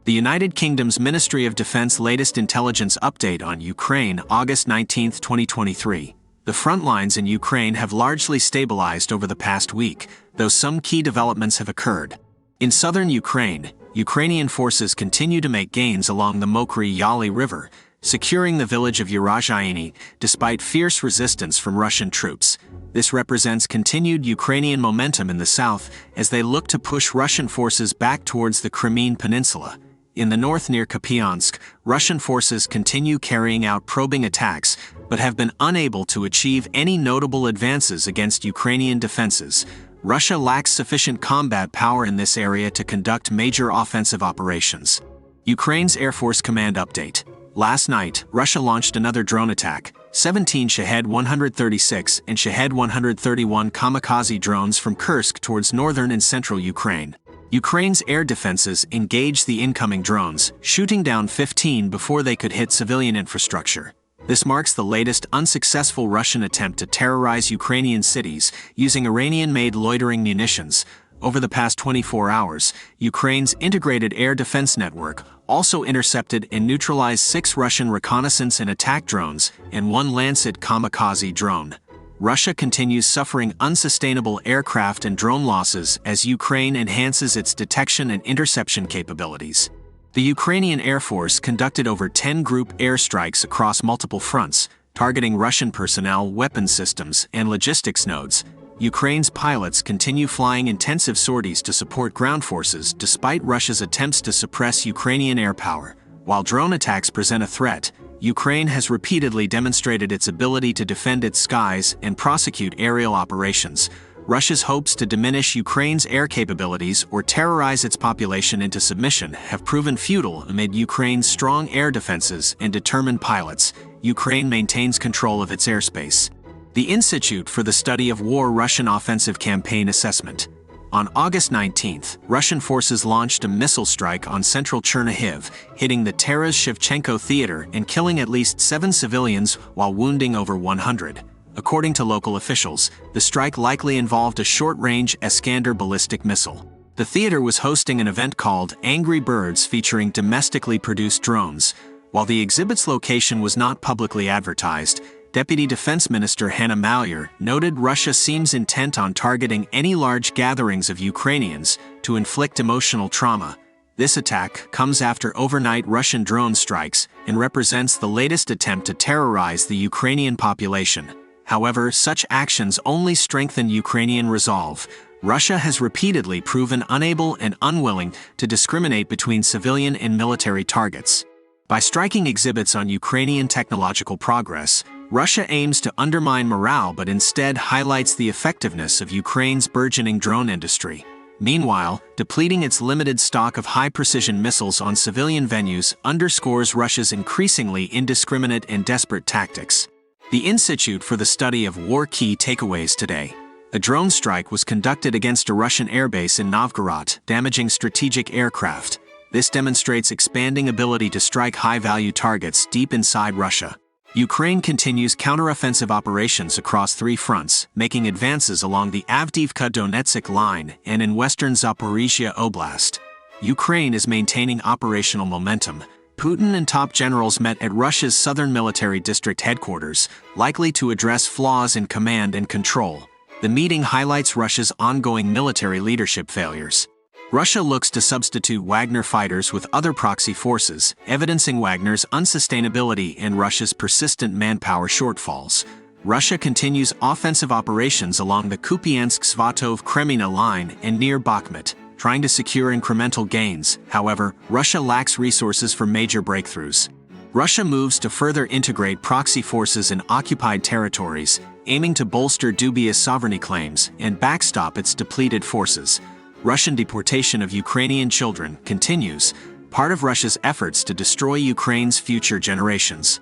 The United Kingdom's Ministry of Defense latest intelligence update on Ukraine, August 19, 2023. The front lines in Ukraine have largely stabilized over the past week, though some key developments have occurred. In southern Ukraine, Ukrainian forces continue to make gains along the Mokri Yaly River, securing the village of Chernihiv despite fierce resistance from Russian troops. This represents continued Ukrainian momentum in the south as they look to push Russian forces back towards the Crimean Peninsula. In the north near Kupiansk, Russian forces continue carrying out probing attacks, but have been unable to achieve any notable advances against Ukrainian defenses. Russia lacks sufficient combat power in this area to conduct major offensive operations. Ukraine's Air Force Command update. Last night, Russia launched another drone attack. 17 Shahed 136 and Shahed 131 kamikaze drones from Kursk towards northern and central Ukraine. Ukraine's air defenses engaged the incoming drones, shooting down 15 before they could hit civilian infrastructure. This marks the latest unsuccessful Russian attempt to terrorize Ukrainian cities using Iranian-made loitering munitions. Over the past 24 hours, Ukraine's integrated air defense network also intercepted and neutralized 6 Russian reconnaissance and attack drones and 1 Lancet kamikaze drone. Russia continues suffering unsustainable aircraft and drone losses as Ukraine enhances its detection and interception capabilities. The Ukrainian Air Force conducted over 10 group airstrikes across multiple fronts, targeting Russian personnel, weapons systems, and logistics nodes. Ukraine's pilots continue flying intensive sorties to support ground forces despite Russia's attempts to suppress Ukrainian air power. While drone attacks present a threat, Ukraine has repeatedly demonstrated its ability to defend its skies and prosecute aerial operations. Russia's hopes to diminish Ukraine's air capabilities or terrorize its population into submission have proven futile amid Ukraine's strong air defenses and determined pilots. Ukraine maintains control of its airspace. The Institute for the Study of War Russian Offensive Campaign Assessment. On August 19, Russian forces launched a missile strike on central Chernihiv, hitting the Taras Shevchenko Theater and killing at least 7 civilians while wounding over 100. According to local officials, the strike likely involved a short-range Iskander ballistic missile. The theater was hosting an event called Angry Birds featuring domestically produced drones. While the exhibit's location was not publicly advertised, Deputy Defense Minister Hanna Maliar noted Russia seems intent on targeting any large gatherings of Ukrainians to inflict emotional trauma. This attack comes after overnight Russian drone strikes and represents the latest attempt to terrorize the Ukrainian population. However, such actions only strengthen Ukrainian resolve. Russia has repeatedly proven unable and unwilling to discriminate between civilian and military targets. By striking exhibits on Ukrainian technological progress, Russia aims to undermine morale but instead highlights the effectiveness of Ukraine's burgeoning drone industry. Meanwhile, depleting its limited stock of high-precision missiles on civilian venues underscores Russia's increasingly indiscriminate and desperate tactics. The Institute for the Study of War key takeaways today. A drone strike was conducted against a Russian airbase in Novgorod, damaging strategic aircraft. This demonstrates expanding ability to strike high-value targets deep inside Russia. Ukraine continues counteroffensive operations across 3 fronts, making advances along the Avdiivka-Donetsk line and in western Zaporizhia Oblast. Ukraine is maintaining operational momentum. Putin and top generals met at Russia's southern military district headquarters, likely to address flaws in command and control. The meeting highlights Russia's ongoing military leadership failures. Russia looks to substitute Wagner fighters with other proxy forces, evidencing Wagner's unsustainability and Russia's persistent manpower shortfalls. Russia continues offensive operations along the Kupiansk-Svatov-Kremina line and near Bakhmut, trying to secure incremental gains. However, Russia lacks resources for major breakthroughs. Russia moves to further integrate proxy forces in occupied territories, aiming to bolster dubious sovereignty claims and backstop its depleted forces. Russian deportation of Ukrainian children continues, part of Russia's efforts to destroy Ukraine's future generations.